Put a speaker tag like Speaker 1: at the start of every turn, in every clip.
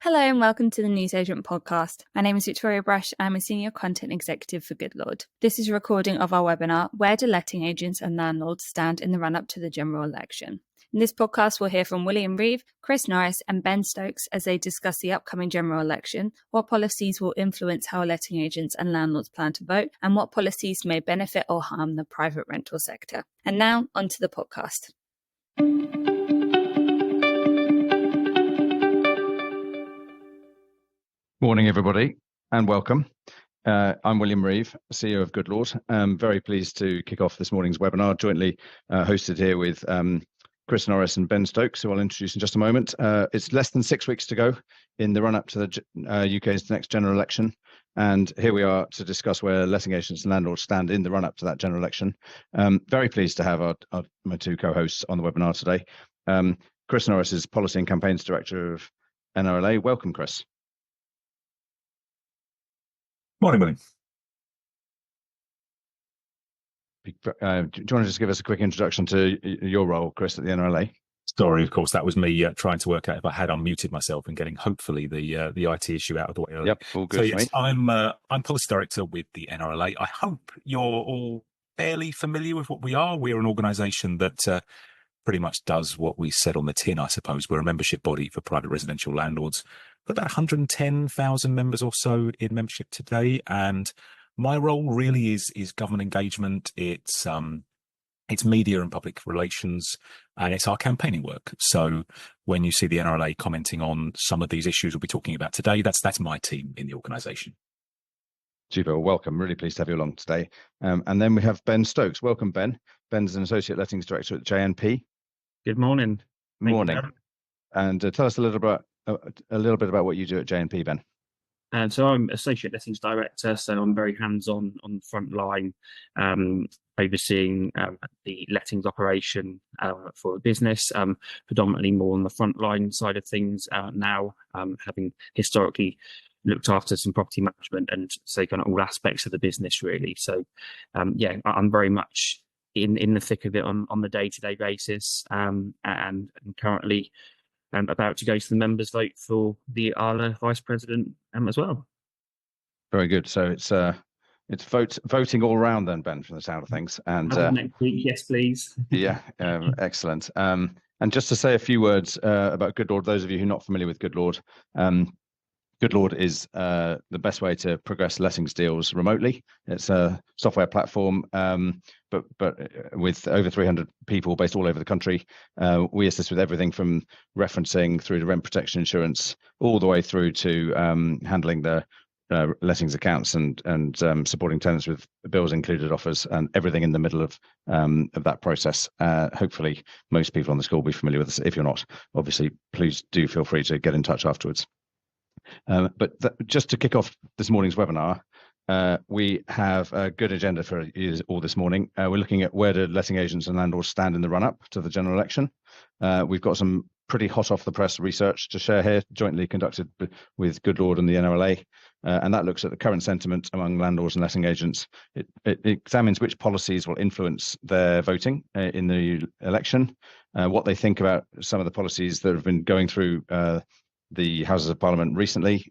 Speaker 1: Hello and welcome to the Newsagent podcast. My name is Victoria Brush. I'm a Senior Content Executive for Goodlord. This is a recording of our webinar, Where do letting agents and landlords stand in the run-up to the general election? In this podcast, we'll hear from William Reeve, Chris Norris and Ben Stokes as they discuss the upcoming general election, what policies will influence how letting agents and landlords plan to vote, and what policies may benefit or harm the private rental sector. And now, onto the podcast.
Speaker 2: Morning, everybody, and welcome. I'm William Reeve, CEO of Goodlord. I'm very pleased to kick off this morning's webinar, jointly hosted here with Chris Norris and Ben Stokes, who I'll introduce in just a moment. It's less than 6 weeks to go in the run-up to the UK's next general election, and here we are to discuss where letting agents and landlords stand in the run-up to that general election. Very pleased to have my two co-hosts on the webinar today. Chris Norris is Policy and Campaigns Director of NRLA. Welcome, Chris.
Speaker 3: Morning, William.
Speaker 2: Do you want to just give us a quick introduction to your role, Chris, at the NRLA?
Speaker 3: Sorry, of course, that was me trying to work out if I had unmuted myself and getting hopefully the IT issue out of the way.
Speaker 2: Yep, all good.
Speaker 3: So yes, I'm Policy Director with the NRLA. I hope you're all fairly familiar with what we are. We're an organisation that pretty much does what we said on the tin, I suppose. We're a membership body for private residential landlords. Got about 110,000 members or so in membership today, and my role really is government engagement. It's media and public relations, and it's our campaigning work. So when you see the NRLA commenting on some of these issues we'll be talking about today, that's my team in the organisation.
Speaker 2: Super, welcome. Really pleased to have you along today. And then we have Ben Stokes. Welcome, Ben. Ben's an Associate Lettings Director at JNP.
Speaker 4: Good morning.
Speaker 2: Morning. And tell us a little bit about what you do at JNP, Ben.
Speaker 4: And so I'm Associate Lettings Director, so I'm very hands-on on the front line, overseeing the lettings operation for the business, predominantly more on the front line side of things now, having historically looked after some property management and so kind of all aspects of the business really. So I'm very much in the thick of it on the day-to-day basis, and currently about to go to the members' vote for the ALA Vice President as well.
Speaker 2: Very good. So it's voting all round then, Ben, from the sound of things. And
Speaker 4: next week, yes, please.
Speaker 2: Yeah, excellent. And just to say a few words about Goodlord, those of you who are not familiar with Goodlord, Goodlord is the best way to progress lettings deals remotely. It's a software platform, but with over 300 people based all over the country. We assist with everything from referencing through to rent protection insurance, all the way through to handling the lettings accounts and supporting tenants with bills included offers and everything in the middle of that process. Hopefully, most people on the call will be familiar with this. If you're not, obviously, please do feel free to get in touch afterwards. Just to kick off this morning's webinar, we have a good agenda for you all this morning. We're looking at where do letting agents and landlords stand in the run-up to the general election. We've got some pretty hot off the press research to share here, jointly conducted with Goodlord and the NRLA, and that looks at the current sentiment among landlords and letting agents. It examines which policies will influence their voting in the election, what they think about some of the policies that have been going through the Houses of Parliament recently,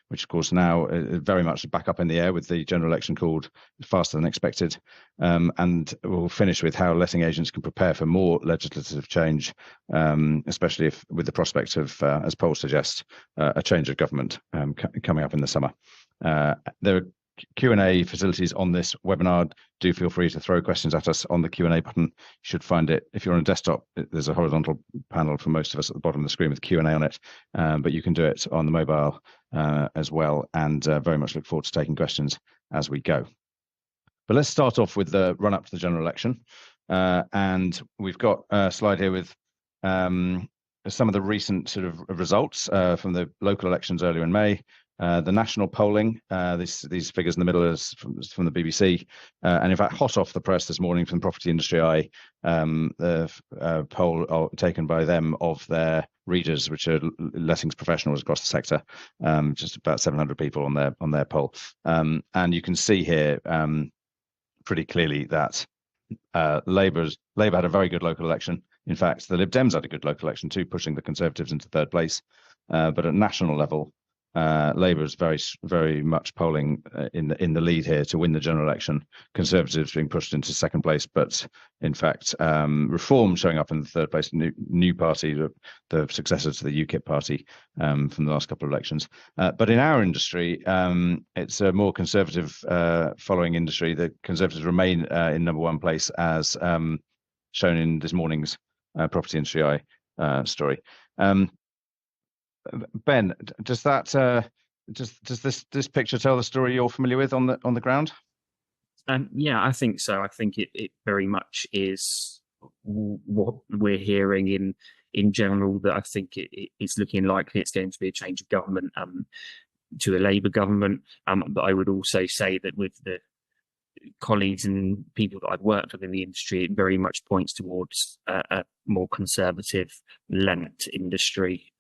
Speaker 2: which of course now very much back up in the air with the general election called faster than expected. And we'll finish with how letting agents can prepare for more legislative change, especially if with the prospect of, as polls suggest, a change of government coming up in the summer. There are Q&A facilities on this webinar. Do feel free to throw questions at us on the Q&A button. You should find it, if you're on a desktop, there's a horizontal panel for most of us at the bottom of the screen with Q&A on it, but you can do it on the mobile as well, and very much look forward to taking questions as we go. But let's start off with the run-up to the general election, and we've got a slide here with some of the recent sort of results from the local elections earlier in May. The national polling, these figures in the middle is from the BBC, and in fact, hot off the press this morning from Property Industry Eye, the poll taken by them of their readers, which are lettings professionals across the sector, just about 700 people on their poll, and you can see here pretty clearly that Labour had a very good local election In fact, the Lib Dems had a good local election too, pushing the Conservatives into third place. But at national level, Labour is very much polling in the lead here to win the general election. Conservatives being pushed into second place, but in fact, Reform showing up in the third place. New party, the successor to the UKIP party from the last couple of elections. But in our industry, it's a more conservative following industry. The Conservatives remain in number one place, as shown in this morning's Property Industry Eye story. Ben, does this picture tell the story you're familiar with on the ground?
Speaker 4: Yeah, I think so. I think it very much is what we're hearing in general, that I think it's looking likely it's going to be a change of government to a Labour government. But I would also say that with the colleagues and people that I've worked with in the industry, it very much points towards a more conservative lent industry.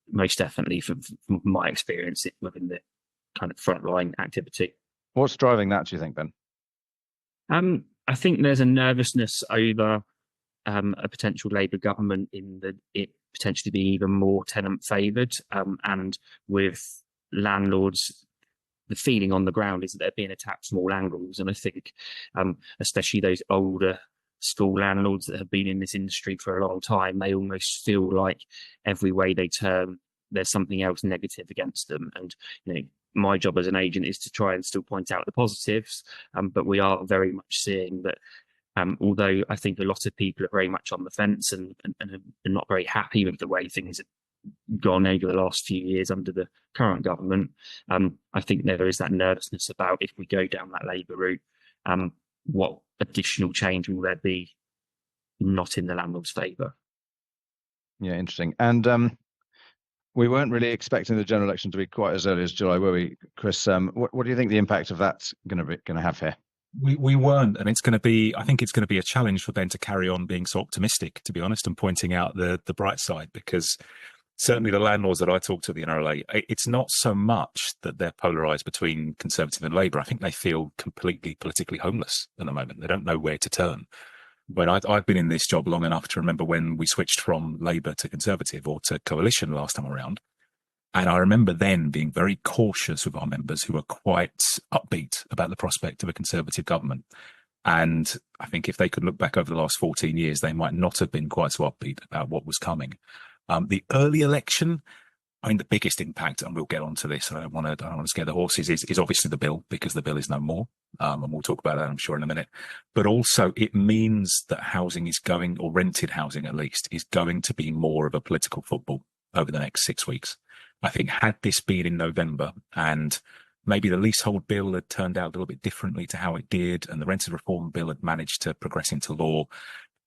Speaker 4: Most definitely from my experience within the kind of frontline activity.
Speaker 2: What's driving that, do you think, Ben?
Speaker 4: I think there's a nervousness over a potential Labour government in that it potentially be even more tenant favoured, and with landlords, the feeling on the ground is that they're being attacked from all angles. And I think especially those older school landlords that have been in this industry for a long time, they almost feel like every way they turn, there's something else negative against them. And my job as an agent is to try and still point out the positives, but we are very much seeing that although I think a lot of people are very much on the fence and are not very happy with the way things have gone over the last few years under the current government, I think there is that nervousness about, if we go down that Labour route, what additional change will there be not in the landlord's favour? Yeah,
Speaker 2: interesting. And we weren't really expecting the general election to be quite as early as July, were we, Chris? What do you think the impact of that's going to have here?
Speaker 3: We weren't, and I think it's going to be a challenge for Ben to carry on being so optimistic, to be honest, and pointing out the bright side, because certainly the landlords that I talk to at the NRLA, it's not so much that they're polarised between Conservative and Labour. I think they feel completely politically homeless at the moment. They don't know where to turn. When I've been in this job long enough to remember when we switched from Labour to Conservative or to coalition last time around. And I remember then being very cautious with our members who were quite upbeat about the prospect of a Conservative government. And I think if they could look back over the last 14 years, they might not have been quite so upbeat about what was coming. The early election, I mean, the biggest impact, and we'll get onto this, I don't want to scare the horses, is obviously the bill, because the bill is no more. And we'll talk about that, I'm sure, in a minute. But also it means that housing is going, or rented housing at least, is going to be more of a political football over the next 6 weeks. I think had this been in November and maybe the leasehold bill had turned out a little bit differently to how it did, and the rented reform bill had managed to progress into law,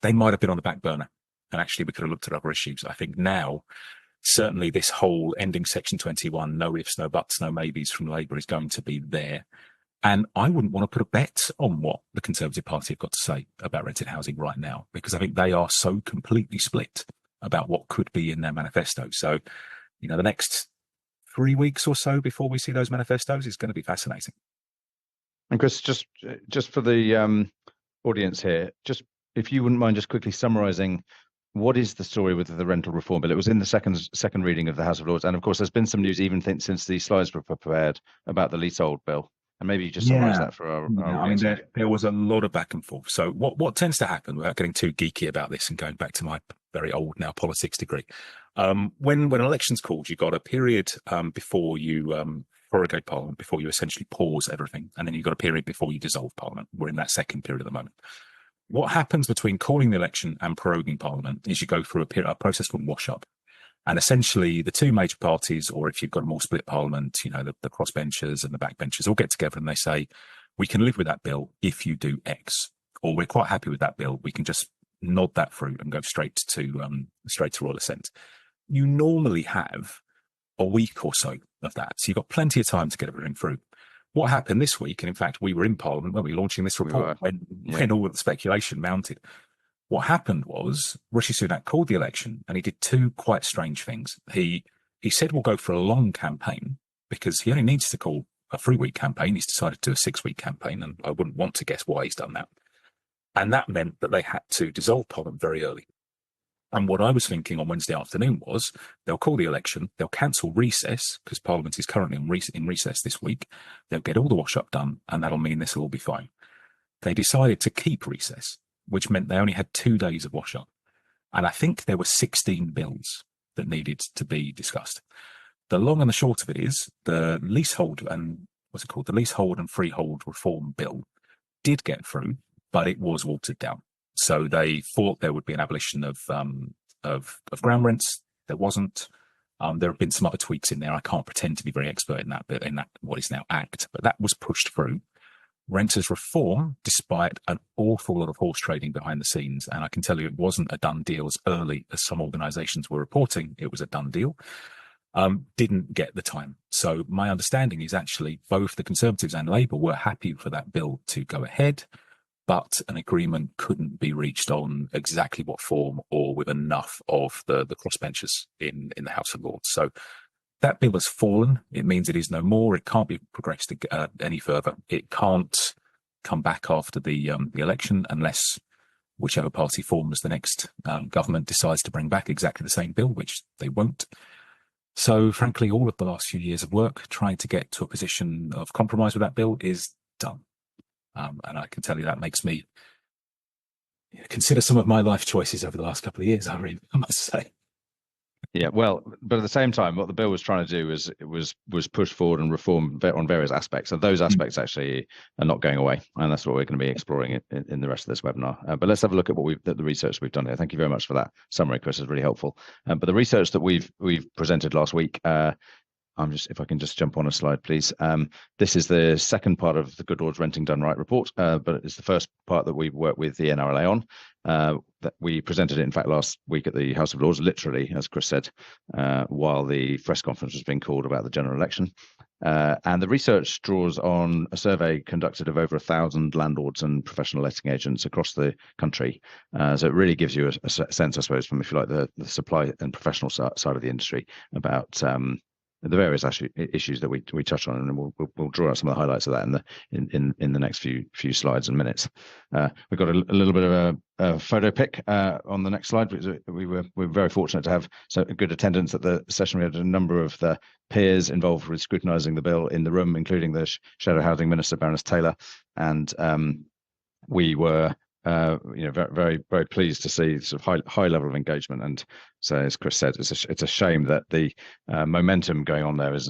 Speaker 3: they might have been on the back burner. And actually we could have looked at other issues. I think now, certainly this whole ending Section 21, no ifs, no buts, no maybes from Labour is going to be there. And I wouldn't want to put a bet on what the Conservative Party have got to say about rented housing right now, because I think they are so completely split about what could be in their manifesto. So, the next 3 weeks or so before we see those manifestos is going to be fascinating.
Speaker 2: And Chris, just for the audience here, just if you wouldn't mind just quickly summarising, what is the story with the rental reform bill? It was in the second reading of the House of Lords, and of course, there's been some news even since the slides were prepared about the leasehold bill. And maybe you just summarise that for our audience.
Speaker 3: I mean, there was a lot of back and forth. So what tends to happen, without getting too geeky about this and going back to my very old now politics degree, when an election's called, you've got a period before you prorogate Parliament, before you essentially pause everything, and then you've got a period before you dissolve Parliament. We're in that second period at the moment. What happens between calling the election and proroguing Parliament is you go through a process called wash-up. And essentially, the two major parties, or if you've got a more split Parliament, the crossbenchers and the backbenchers all get together and they say, we can live with that bill if you do X, or we're quite happy with that bill. We can just nod that through and go straight to royal assent. You normally have a week or so of that. So you've got plenty of time to get everything through. What happened this week, and in fact, we were in Parliament when we were launching this report, when all of the speculation mounted. What happened was Rishi Sunak called the election and he did two quite strange things. He said we'll go for a long campaign because he only needs to call a 3-week campaign. He's decided to do a 6-week campaign, and I wouldn't want to guess why he's done that. And that meant that they had to dissolve Parliament very early. And what I was thinking on Wednesday afternoon was they'll call the election, they'll cancel recess, because Parliament is currently in recess this week. They'll get all the wash-up done, and that'll mean this will all be fine. They decided to keep recess, which meant they only had 2 days of wash-up. And I think there were 16 bills that needed to be discussed. The long and the short of it is the leasehold and the leasehold and freehold reform bill did get through, but it was watered down. So they thought there would be an abolition of ground rents. There wasn't. There have been some other tweaks in there. I can't pretend to be very expert in that, but in that what is now Act, but that was pushed through. Renters reform, despite an awful lot of horse trading behind the scenes, and I can tell you it wasn't a done deal as early as some organisations were reporting. It was a done deal. Didn't get the time. So my understanding is actually both the Conservatives and Labour were happy for that bill to go ahead, but an agreement couldn't be reached on exactly what form or with enough of the crossbenchers in the House of Lords. So that bill has fallen. It means it is no more. It can't be progressed any further. It can't come back after the election unless whichever party forms the next government decides to bring back exactly the same bill, which they won't. So, frankly, all of the last few years of work trying to get to a position of compromise with that bill is done. And I can tell you that makes me consider some of my life choices over the last couple of years, I must say.
Speaker 2: Yeah, well, but at the same time, what the bill was trying to do was push forward and reform on various aspects, and those aspects actually are not going away, and that's what we're going to be exploring in the rest of this webinar. But let's have a look at the research we've done here. Thank you very much for that summary, Chris. It's really helpful. But the research that we've presented last week. If I can just jump on a slide, please. This is the second part of the Goodlord's Renting Done Right report, but it's the first part that we've worked with the NRLA on. That we presented it, in fact, last week at the House of Lords, literally, as Chris said, while the press conference was being called about the general election. And the research draws on a survey conducted of over 1,000 landlords and professional letting agents across the country. So it really gives you a sense, I suppose, from, if you like, the supply and professional side of the industry about the various issues that we touch on, and we'll draw out some of the highlights of that in the next few slides and minutes. We've got a little bit of a photo pic on the next slide. We were very fortunate to have so good attendance at the session. We had a number of the peers involved with scrutinising the bill in the room, including the Shadow Housing Minister, Baroness Taylor, and we were very, very pleased to see sort of high level of engagement. And so, as Chris said, it's a shame that the momentum going on there is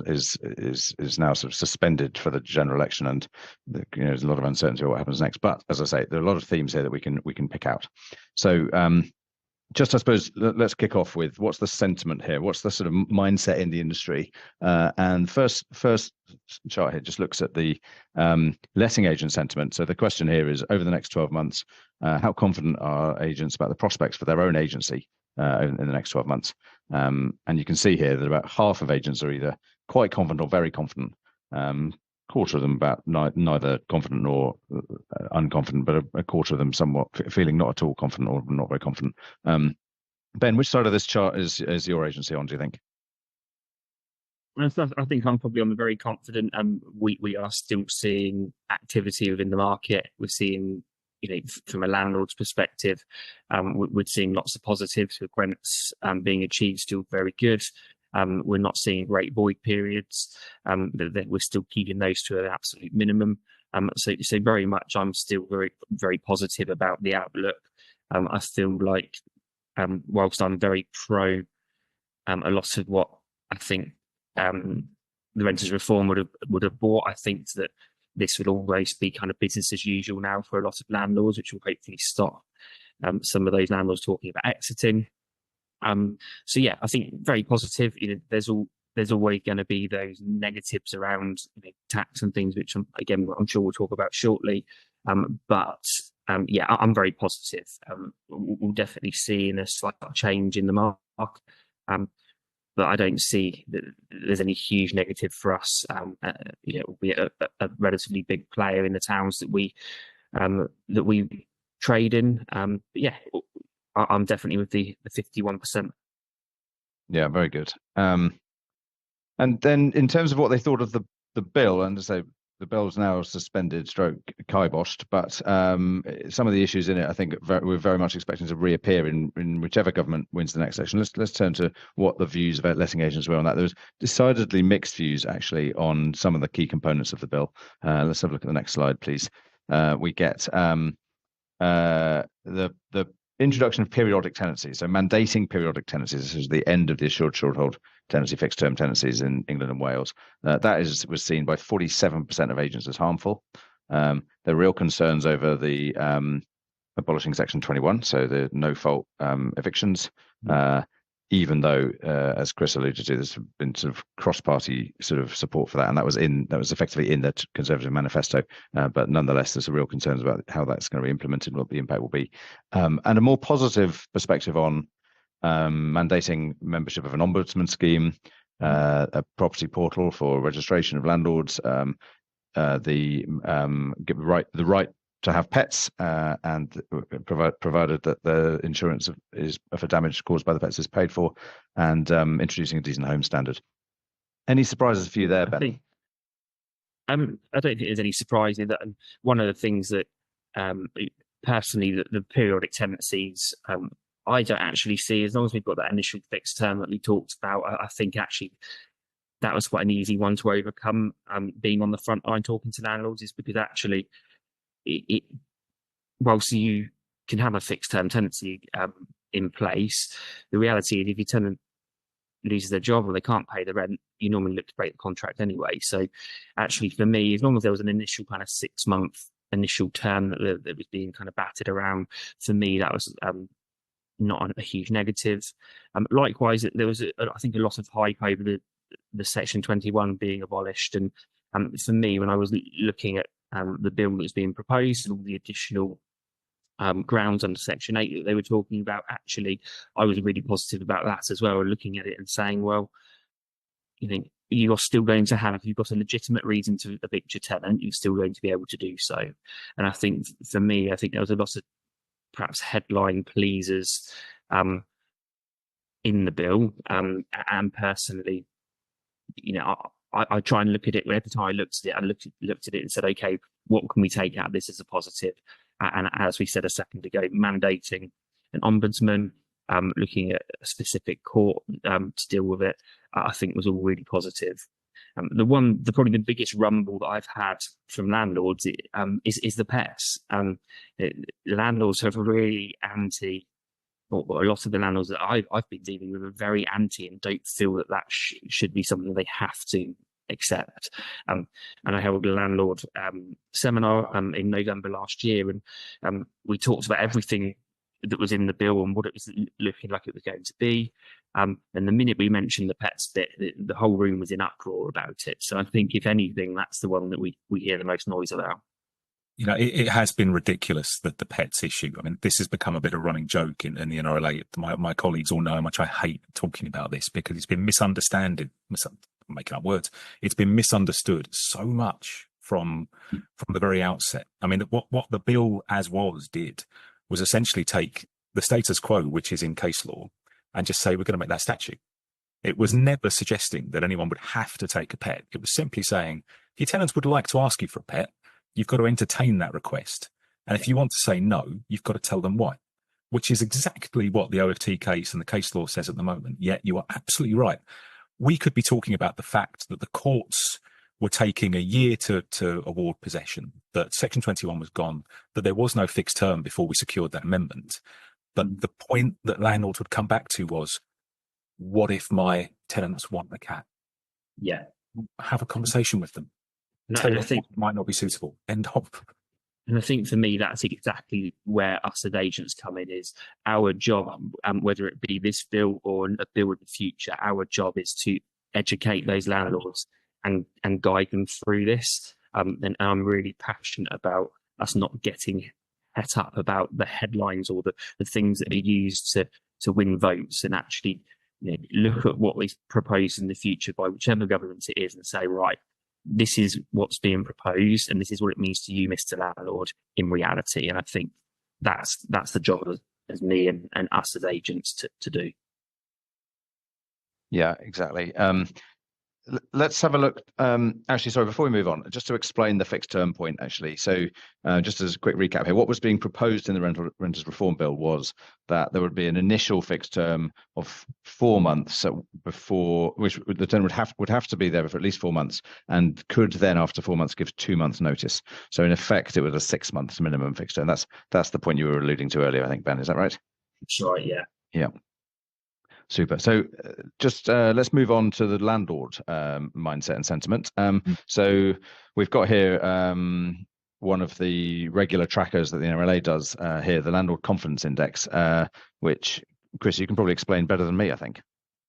Speaker 2: now sort of suspended for the general election, and there's a lot of uncertainty about what happens next. But as I say, there are a lot of themes here that we can pick out. So just, I suppose, let's kick off with what's the sentiment here? What's the sort of mindset in the industry? And first chart here just looks at the letting agent sentiment. So the question here is, over the next 12 months, how confident are agents about the prospects for their own agency in the next 12 months? And you can see here that about half of agents are either quite confident or very confident. Quarter of them about neither confident nor unconfident, but a quarter of them somewhat feeling not at all confident or not very confident. Ben, which side of this chart is your agency on, do you think?
Speaker 4: I think I'm probably on the very confident. We are still seeing activity within the market. We're seeing, from a landlord's perspective, we're seeing lots of positives with rents being achieved still very good. We're not seeing great void periods. We're still keeping those to an absolute minimum. So very much, I'm still very, very positive about the outlook. I feel like, whilst I'm very pro a lot of what I think the renters reform would have brought, I think that this will always be kind of business as usual now for a lot of landlords, which will hopefully stop some of those landlords talking about exiting. So yeah, I think very positive. There's always going to be those negatives around tax and things, which I'm sure we'll talk about shortly. But yeah, I'm very positive. We'll definitely see a slight change in the market, but I don't see that there's any huge negative for us. We're a relatively big player in the towns that we trade in. But yeah, I'm definitely with the 51%.
Speaker 2: Yeah, very good. And then in terms of what they thought of the bill, and to say the bill's now suspended, stroke kiboshed, but some of the issues in it, I think, we're very much expecting to reappear in whichever government wins the next election. Let's turn to what the views about letting agents were on that. There was decidedly mixed views, actually, on some of the key components of the bill. Let's have a look at the next slide, please. We get the introduction of periodic tenancies, so mandating periodic tenancies. This is the end of the assured short-hold tenancy, fixed-term tenancies in England and Wales. Was seen by 47% of agents as harmful. There are real concerns over the abolishing Section 21, so the no-fault evictions. Even though, as Chris alluded to, there's been sort of cross-party sort of support for that, and that was effectively in the Conservative manifesto. But nonetheless, there's real concerns about how that's going to be implemented, what the impact will be, and a more positive perspective on mandating membership of an ombudsman scheme, a property portal for registration of landlords, the right to have pets, and provided that the insurance is for damage caused by the pets is paid for, and introducing a decent home standard. Any surprises for you there, Ben?
Speaker 4: I don't think there's any surprise in that. And one of the things that personally, the periodic tenancies, I don't actually see, as long as we've got that initial fixed term that we talked about, I think actually that was quite an easy one to overcome. Being on the front line talking to landlords, is because actually whilst you can have a fixed term tenancy in place, the reality is if your tenant loses their job or they can't pay the rent, you normally look to break the contract anyway. So actually for me, as long as there was an initial kind of 6-month initial term that was being kind of batted around, for me that was not a huge negative. Likewise, there was I think a lot of hype over the Section 21 being abolished, and for me, when I was looking at the bill that's being proposed and all the additional grounds under Section 8 that they were talking about, actually, I was really positive about that as well, looking at it and saying, well, you're still going to have, if you've got a legitimate reason to evict your tenant, you're still going to be able to do so. And I think, for me, I think there was a lot of perhaps headline pleasers in the bill. And personally, I try and look at it. Every time I looked at it, I looked at it and said, okay, what can we take out of this as a positive? And as we said a second ago, mandating an ombudsman, looking at a specific court to deal with it, I think was all really positive. Probably the biggest rumble that I've had from landlords is the pets. Landlords have really or a lot of the landlords that I've been dealing with are very anti and don't feel that should be something they have to accept. And I held a landlord seminar in November last year, and we talked about everything that was in the bill and what it was looking like it was going to be. And the minute we mentioned the pets bit, the whole room was in uproar about it. So I think, if anything, that's the one that we hear the most noise about.
Speaker 3: It has been ridiculous, that the pets issue. I mean, this has become a bit of a running joke in the NRLA. My colleagues all know how much I hate talking about this, because it's been misunderstood. I'm making up words. It's been misunderstood so much from the very outset. I mean, what the bill as did was essentially take the status quo, which is in case law, and just say we're going to make that statute. It was never suggesting that anyone would have to take a pet. It was simply saying, if your tenants would like to ask you for a pet, you've got to entertain that request. And if you want to say no, you've got to tell them why, which is exactly what the OFT case and the case law says at the moment. Yet you are absolutely right. We could be talking about the fact that the courts were taking a year to award possession, that Section 21 was gone, that there was no fixed term before we secured that amendment. But the point that landlords would come back to was, what if my tenants want a cat?
Speaker 4: Yeah.
Speaker 3: Have a conversation with them.
Speaker 4: No,
Speaker 3: Tell
Speaker 4: I
Speaker 3: them
Speaker 4: think
Speaker 3: what might not be suitable. End of.
Speaker 4: And I think for me, that's exactly where us as agents come in. Is our job, whether it be this bill or a bill in the future, our job is to educate those landlords and guide them through this. And I'm really passionate about us not getting het up about the headlines or the things that are used to win votes, and actually look at what is proposed in the future by whichever government it is and say, right, this is what's being proposed and this is what it means to you, Mr. Landlord, in reality. And I think that's the job as me and us as agents to do.
Speaker 2: Yeah, exactly. let's have a look. Actually, sorry, before we move on, just to explain the fixed term point, actually. So just as a quick recap here, what was being proposed in the Renters Reform Bill was that there would be an initial fixed term of 4 months before, which the tenant would have to be there for at least 4 months, and could then, after 4 months, give 2 months notice. So in effect, it was a 6 months minimum fixed term. That's the point you were alluding to earlier, I think, Ben. Is that right?
Speaker 4: That's right. Yeah.
Speaker 2: Yeah. Super. So just let's move on to the landlord mindset and sentiment. So we've got here one of the regular trackers that the NRLA does here, the Landlord Confidence Index, which, Chris, you can probably explain better than me, I think.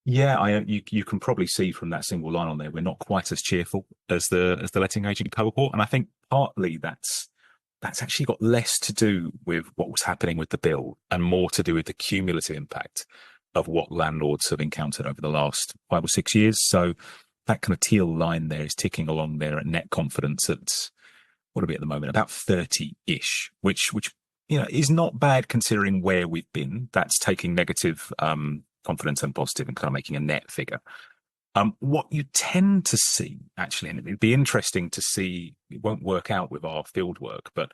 Speaker 3: Yeah, you can probably see from that single line on there, we're not quite as cheerful as the letting agent cohort, and I think partly that's actually got less to do with what was happening with the bill and more to do with the cumulative impact of what landlords have encountered over the last 5 or 6 years. So that kind of teal line there is ticking along there at net confidence at, what are we at the moment, about 30-ish, which is not bad considering where we've been. That's taking negative confidence and positive and kind of making a net figure. What you tend to see, actually, and it'd be interesting to see, it won't work out with our field work, but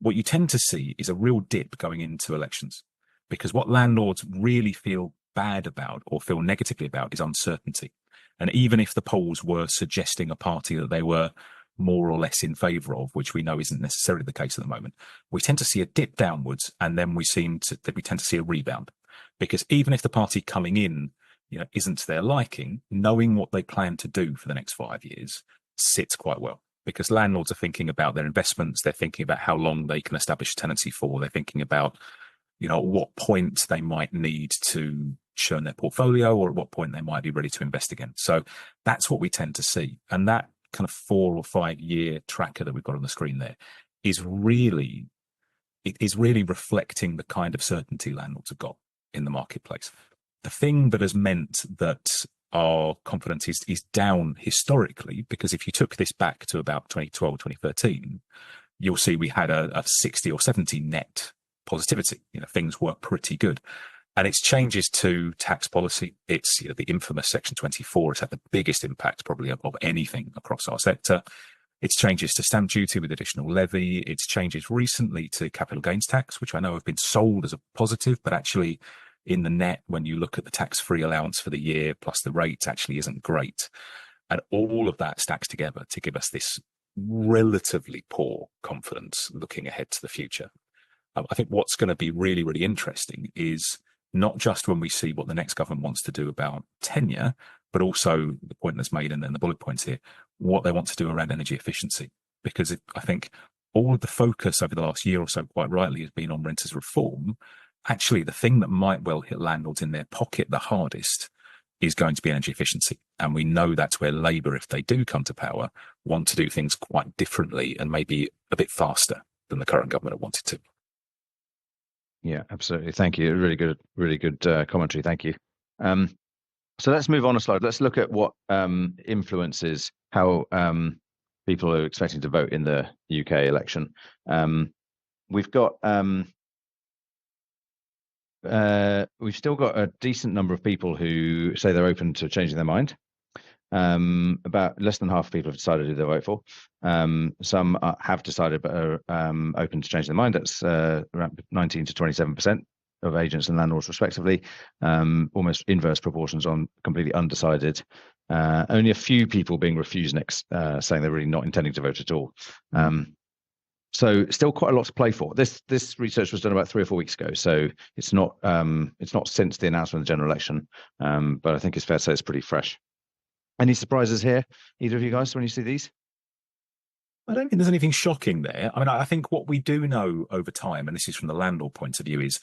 Speaker 3: what you tend to see is a real dip going into elections. Because what landlords really feel bad about or feel negatively about is uncertainty. And even if the polls were suggesting a party that they were more or less in favour of, which we know isn't necessarily the case at the moment, we tend to see a dip downwards, and then we tend to see a rebound. Because even if the party coming in, isn't to their liking, knowing what they plan to do for the next 5 years sits quite well. Because landlords are thinking about their investments, they're thinking about how long they can establish a tenancy for, they're thinking about at what point they might need to churn their portfolio, or at what point they might be ready to invest again. So that's what we tend to see. And that kind of 4 or 5 year tracker that we've got on the screen there is really reflecting the kind of certainty landlords have got in the marketplace. The thing that has meant that our confidence is down historically, because if you took this back to about 2012, 2013, you'll see we had a 60 or 70 net positivity. Things were pretty good. And it's changes to tax policy. It's the infamous Section 24 has had the biggest impact probably of anything across our sector. It's changes to stamp duty with additional levy. It's changes recently to capital gains tax, which I know have been sold as a positive, but actually in the net, when you look at the tax-free allowance for the year plus the rate, actually isn't great. And all of that stacks together to give us this relatively poor confidence looking ahead to the future. I think what's going to be really, really interesting is not just when we see what the next government wants to do about tenure, but also the point that's made and then the bullet points here, what they want to do around energy efficiency. Because I think all of the focus over the last year or so, quite rightly, has been on renters reform. Actually, the thing that might well hit landlords in their pocket the hardest is going to be energy efficiency. And we know that's where Labour, if they do come to power, want to do things quite differently and maybe a bit faster than the current government have wanted to.
Speaker 2: Yeah, absolutely. Thank you. Really good commentary. Thank you. So let's move on a slide. Let's look at what influences how people are expecting to vote in the UK election. We've still got a decent number of people who say they're open to changing their mind. About less than half of people have decided who they'll vote for. Some have decided but are open to changing their mind. That's around 19 to 27% of agents and landlords respectively. Almost inverse proportions on completely undecided. Only a few people being refused next, saying they're really not intending to vote at all. So still quite a lot to play for. This research was done about 3 or 4 weeks ago, so it's not since the announcement of the general election, but I think it's fair to say it's pretty fresh. Any surprises here, either of you guys, when you see these?
Speaker 3: I don't think there's anything shocking there. I mean, I think what we do know over time, and this is from the landlord point of view, is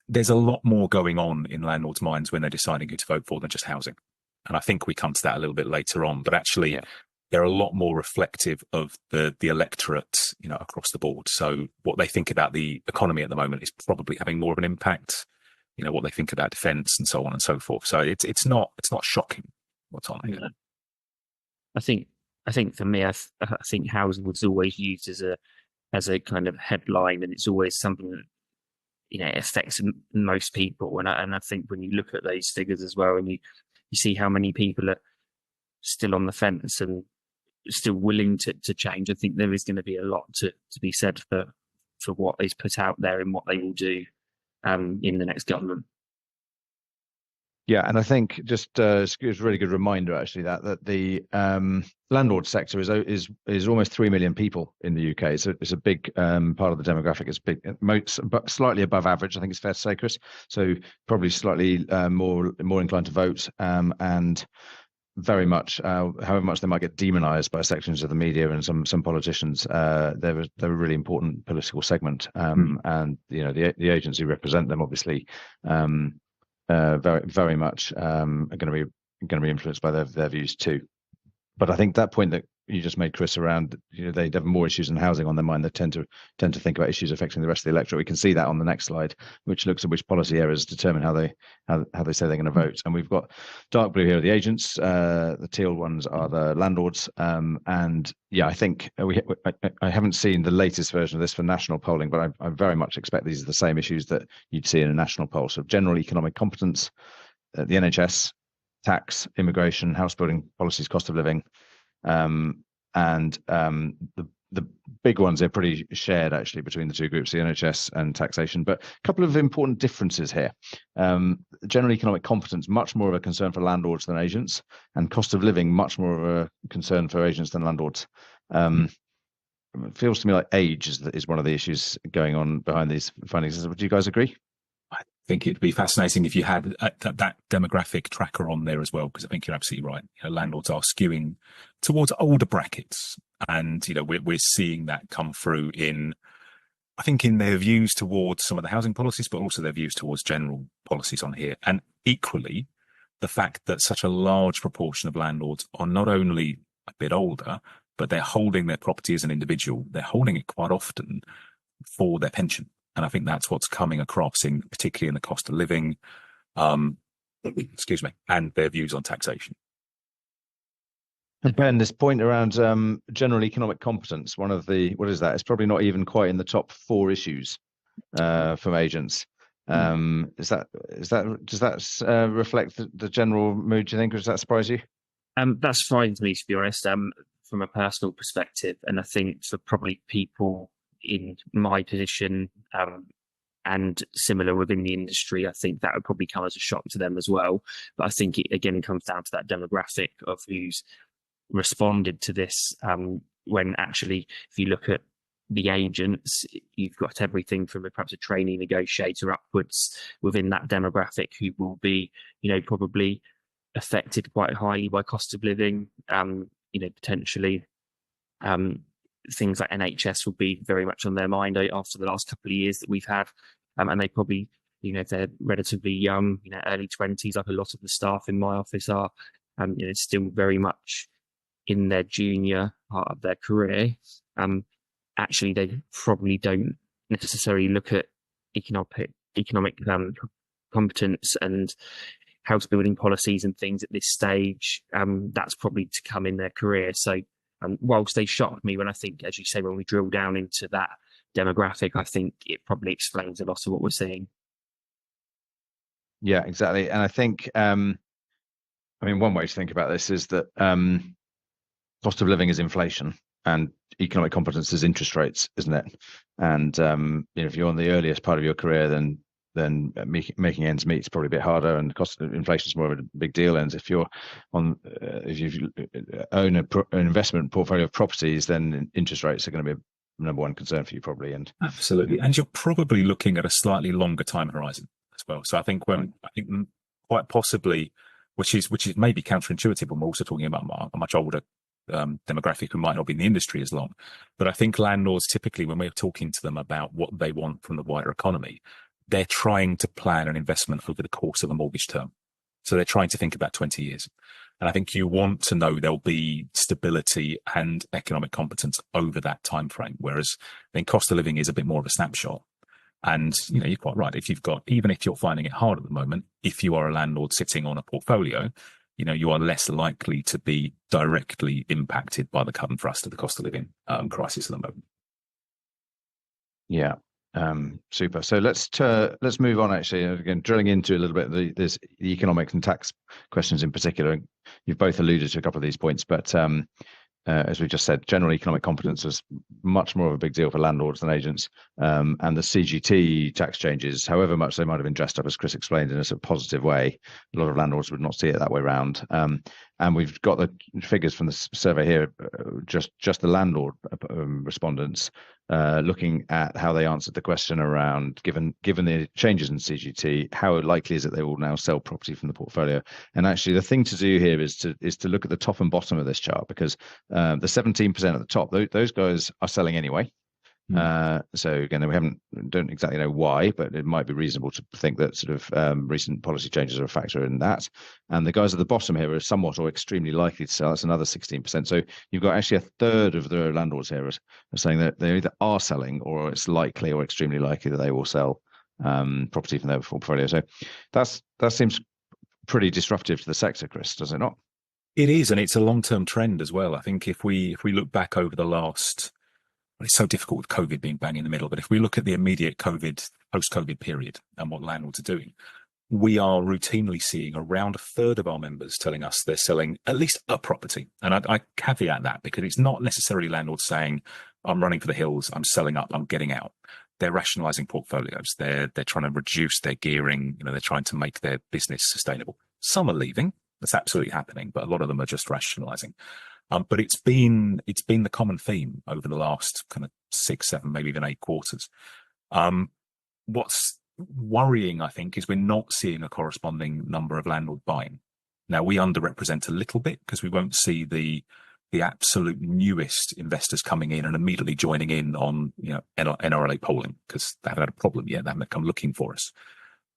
Speaker 3: there's a lot more going on in landlords' minds when they're deciding who to vote for than just housing. And I think we come to that a little bit later on, but actually they're a lot more reflective of the electorate, across the board. So what they think about the economy at the moment is probably having more of an impact, what they think about defence and so on and so forth. So it's not shocking what's on here.
Speaker 4: I think for me, I think housing was always used as a kind of headline, and it's always something that it affects most people. And I think when you look at those figures as well, and you see how many people still on the fence and still willing to change, I think there is going to be a lot to be said for what is put out there and what they will do in the next government.
Speaker 2: Yeah, and I think just it's a really good reminder actually that the landlord sector is almost 3 million people in the UK. So it's a big part of the demographic. It's big, but slightly above average. I think it's fair to say, Chris. So probably slightly more inclined to vote, and very much, however much they might get demonized by sections of the media and some politicians, they're a really important political segment, and the agents who represent them obviously very much are going to be influenced by their views too. But I think that point that you just made, Chris, around they have more issues in housing on their mind. They tend to think about issues affecting the rest of the electorate. We can see that on the next slide, which looks at which policy areas determine how they say they're going to vote. And we've got dark blue here are the agents, the teal ones are the landlords, and yeah, I think I haven't seen the latest version of this for national polling, but I very much expect these are the same issues that you'd see in a national poll. So general economic competence, the NHS, tax, immigration, house building policies, cost of living. And the big ones are pretty shared actually between the two groups, the NHS and taxation. But a couple of important differences here. General economic competence, much more of a concern for landlords than agents, and cost of living, much more of a concern for agents than landlords. It feels to me like age is one of the issues going on behind these findings. Would you guys agree?
Speaker 3: I think it'd be fascinating if you had that demographic tracker on there as well, because I think you're absolutely right. Landlords are skewing towards older brackets, and we're seeing that come through in their views towards some of the housing policies, but also their views towards general policies on here. And equally, the fact that such a large proportion of landlords are not only a bit older, but they're holding their property as an individual. They're holding it quite often for their pension. And I think that's what's coming across particularly in the cost of living, excuse me, and their views on taxation.
Speaker 2: And Ben, this point around general economic competence, what is that? It's probably not even quite in the top 4 issues from agents. Does that reflect the general mood, do you think, or does that surprise you?
Speaker 4: That's fine to me, to be honest, from a personal perspective. And I think for probably people in my position and similar within the industry, I think that would probably come as a shock to them as well. But I think it again comes down to that demographic of who's responded to this, when actually, if you look at the agents, you've got everything from perhaps a trainee negotiator upwards within that demographic who will be, probably affected quite highly by cost of living, potentially. Things like NHS will be very much on their mind after the last couple of years that we've had. And they probably, if they're relatively young, early 20s, like a lot of the staff in my office are, still very much in their junior part of their career. Actually, they probably don't necessarily look at economic competence and house building policies and things at this stage. That's probably to come in their career. So whilst they shocked me when I think, as you say, when we drill down into that demographic, I think it probably explains a lot of what we're seeing.
Speaker 2: Yeah, exactly. And I think, one way to think about this is that cost of living is inflation and economic competence is interest rates, isn't it? And if you're on the earliest part of your career, then making ends meet is probably a bit harder, and cost of inflation is more of a big deal. And if you own an investment portfolio of properties, then interest rates are going to be a number one concern for you probably. And
Speaker 3: absolutely, and you're probably looking at a slightly longer time horizon as well. So I think quite possibly, which is maybe counterintuitive when we're also talking about a much older demographic who might not be in the industry as long. But I think landlords typically, when we're talking to them about what they want from the wider economy, they're trying to plan an investment over the course of a mortgage term. So they're trying to think about 20 years. And I think you want to know there'll be stability and economic competence over that time frame, whereas I think cost of living is a bit more of a snapshot. And, you're quite right. Even if you're finding it hard at the moment, if you are a landlord sitting on a portfolio, you are less likely to be directly impacted by the cut and thrust of the cost of living crisis at the moment.
Speaker 2: Yeah. Super. So let's move on. Actually, again, drilling into a little bit the economics and tax questions in particular. You've both alluded to a couple of these points, but as we just said, general economic competence is much more of a big deal for landlords than agents. And the CGT tax changes, however much they might have been dressed up, as Chris explained, in a sort of positive way, a lot of landlords would not see it that way round. And we've got the figures from the survey here, just the landlord respondents, looking at how they answered the question around, given the changes in CGT, how likely is it they will now sell property from the portfolio? And actually, the thing to do here is to look at the top and bottom of this chart, because the 17% at the top, those guys are selling anyway. So again, don't exactly know why, but it might be reasonable to think that sort of recent policy changes are a factor in that. And the guys at the bottom here are somewhat or extremely likely to sell. That's another 16%. So you've got actually a third of the landlords here are saying that they either are selling, or it's likely or extremely likely that they will sell property from their portfolio. So that seems pretty disruptive to the sector, Chris, does it not?
Speaker 3: It is, and it's a long-term trend as well. I think if we look back over the last, well, it's so difficult with COVID being bang in the middle, but if we look at the immediate post-COVID period and what landlords are doing, we are routinely seeing around a third of our members telling us they're selling at least a property. And I caveat that, because it's not necessarily landlords saying, I'm running for the hills, I'm selling up, I'm getting out. They're rationalizing portfolios. They're trying to reduce their gearing. They're trying to make their business sustainable. Some are leaving. That's absolutely happening, but a lot of them are just rationalizing. But it's been the common theme over the last kind of 6, 7, maybe even 8 quarters. What's worrying, I think, is we're not seeing a corresponding number of landlord buying. Now, we underrepresent a little bit because we won't see the absolute newest investors coming in and immediately joining in on NRLA polling, because they haven't had a problem yet. They haven't come looking for us.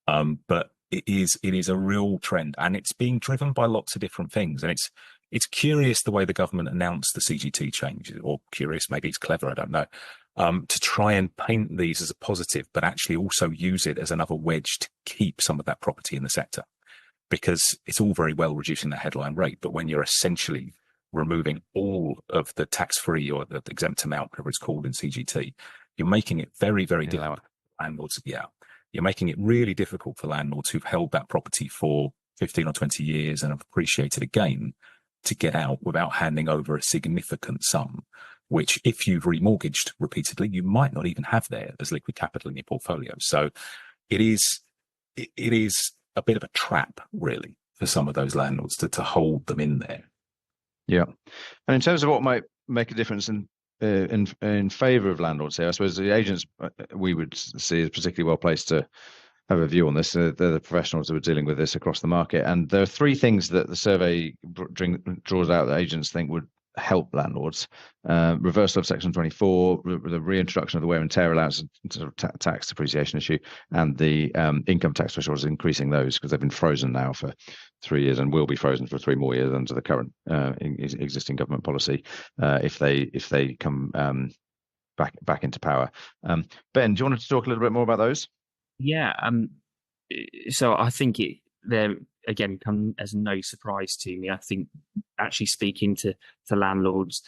Speaker 3: But it is a real trend, and it's being driven by lots of different things. And it's curious the way the government announced the CGT change, or curious, maybe it's clever, I don't know, to try and paint these as a positive, but actually also use it as another wedge to keep some of that property in the sector. Because it's all very well reducing the headline rate, but when you're essentially removing all of the tax-free or the exempt amount, whatever it's called in CGT, you're making it very, very difficult for landlords. Yeah. You're making it really difficult for landlords who've held that property for 15 or 20 years and have appreciated a gain to get out without handing over a significant sum, which if you've remortgaged repeatedly, you might not even have there as liquid capital in your portfolio. So it is a bit of a trap, really, for some of those landlords to hold them in there.
Speaker 2: Yeah. And in terms of what might make a difference in favour of landlords here, I suppose the agents we would see as particularly well placed to have a view on this. They're the professionals who are dealing with this across the market. And there are 3 things that the survey draws out that agents think would help landlords: reversal of Section 24, the reintroduction of the wear and tear allowance, sort of tax depreciation issue, and the income tax thresholds, increasing those because they've been frozen now for 3 years and will be frozen for 3 more years under the current existing government policy if they come back into power. Ben, do you want to talk a little bit more about those?
Speaker 4: Yeah. So I think they're, again, come as no surprise to me. I think actually speaking to landlords,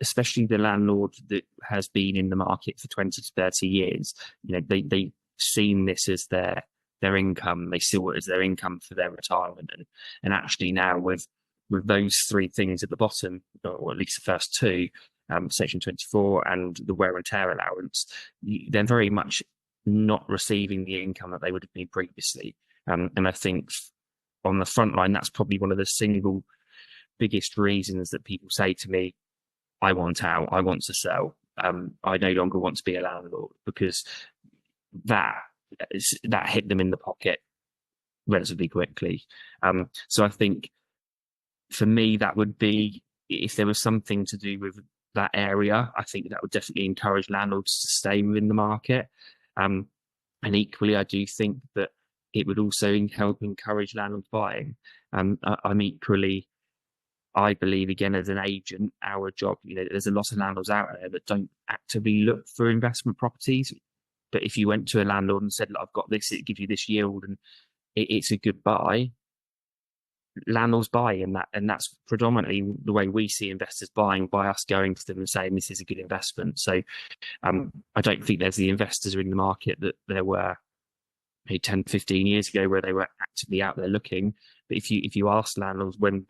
Speaker 4: especially the landlord that has been in the market for 20 to 30 years, they've seen this as their income. They see it as their income for their retirement. And actually now with those 3 things at the bottom, or at least the first 2, Section 24 and the wear and tear allowance, they're very much not receiving the income that they would have been previously. And I think on the front line, that's probably one of the single biggest reasons that people say to me, I want out, I want to sell. I no longer want to be a landlord, because that hit them in the pocket relatively quickly. So I think for me, that would be, if there was something to do with that area, I think that would definitely encourage landlords to stay within the market. And equally, I do think that it would also help encourage landlord buying. I believe, again, as an agent, our job, there's a lot of landlords out there that don't actively look for investment properties. But if you went to a landlord and said, look, I've got this, it gives you this yield and it's a good buy, landlords buy in that, and that's predominantly the way we see investors buying, by us going to them and saying this is a good investment. So I don't think there's the investors in the market that there were maybe 10, 15 years ago where they were actively out there looking. But if you ask landlords when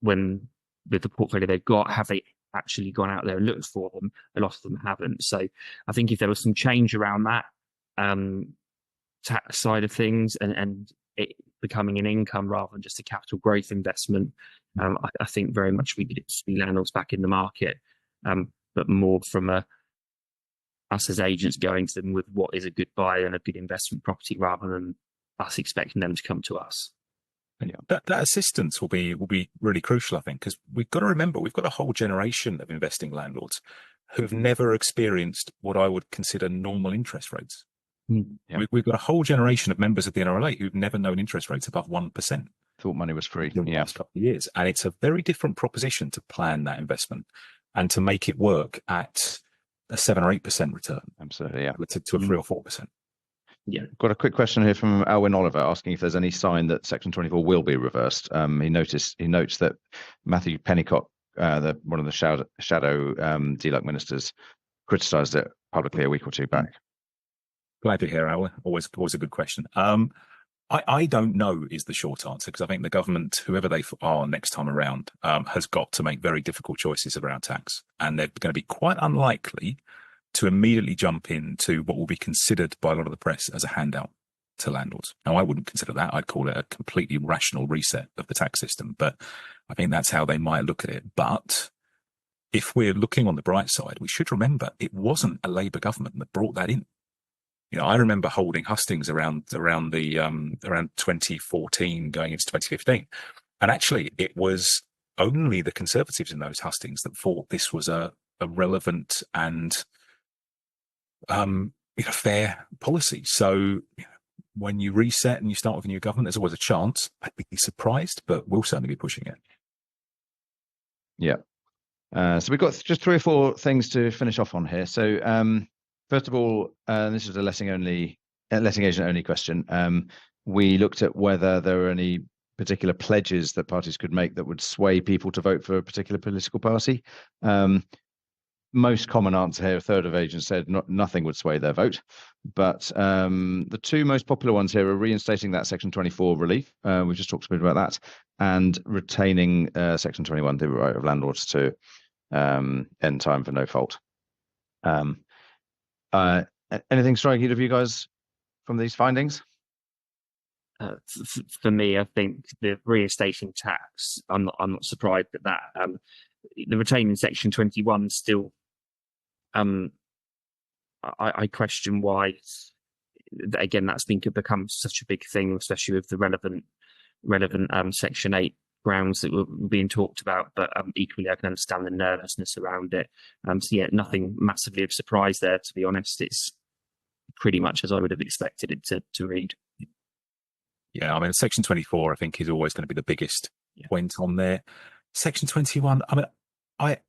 Speaker 4: with the portfolio they've got, have they actually gone out there and looked for them? A lot of them haven't. So I think if there was some change around that tax side of things, and it becoming an income rather than just a capital growth investment, I think very much we could see landlords back in the market, but more from us as agents going to them with what is a good buy and a good investment property, rather than us expecting them to come to us.
Speaker 3: And that assistance will be really crucial, I think, because we've got to remember we've got a whole generation of investing landlords who've never experienced what I would consider normal interest rates. Yeah. We've got a whole generation of members of the NRLA who've never known interest rates above 1%.
Speaker 2: Thought money was free
Speaker 3: in the last couple of years, and it's a very different proposition to plan that investment and to make it work at a 7 or 8% return.
Speaker 2: Absolutely, yeah,
Speaker 3: to a 3 or 4%.
Speaker 2: Yeah. Got a quick question here from Alwyn Oliver asking if there's any sign that Section 24 will be reversed. He notes that Matthew Pennycock, one of the shadow DLUC ministers, criticised it publicly a week or two back.
Speaker 3: Glad to hear, Alwyn. Always a good question. I don't know is the short answer, because I think the government, whoever they are next time around, has got to make very difficult choices around tax, and they're going to be quite unlikely to immediately jump into what will be considered by a lot of the press as a handout to landlords. Now, I wouldn't consider that. I'd call it a completely rational reset of the tax system, but I think that's how they might look at it. But if we're looking on the bright side, we should remember it wasn't a Labour government that brought that in. I remember holding hustings around 2014 going into 2015. And actually, it was only the Conservatives in those hustings that thought this was a relevant and fair policy. So when you reset and you start with a new government, there's always a chance. I'd be surprised, but we'll certainly be pushing it.
Speaker 2: Yeah. So we've got just 3 or 4 things to finish off on here. So first of all, this is a letting agent only question. We looked at whether there were any particular pledges that parties could make that would sway people to vote for a particular political party. Most common answer here, a third of agents said nothing would sway their vote. But the 2 most popular ones here are reinstating that Section 24 relief. We just talked a bit about that, and retaining Section 21, the right of landlords to end time for no fault. Anything striking of you guys from these findings?
Speaker 4: For me, I think the reinstating tax, I'm not surprised at that. The retaining Section 21 still, I question why. Again, that's become such a big thing, especially with the relevant Section 8 grounds that were being talked about. But equally, I can understand the nervousness around it. So yeah, nothing massively of surprise there, to be honest. It's pretty much as I would have expected it to read.
Speaker 3: Yeah, I mean, Section 24, I think, is always going to be the biggest point on there. Section 21, I mean,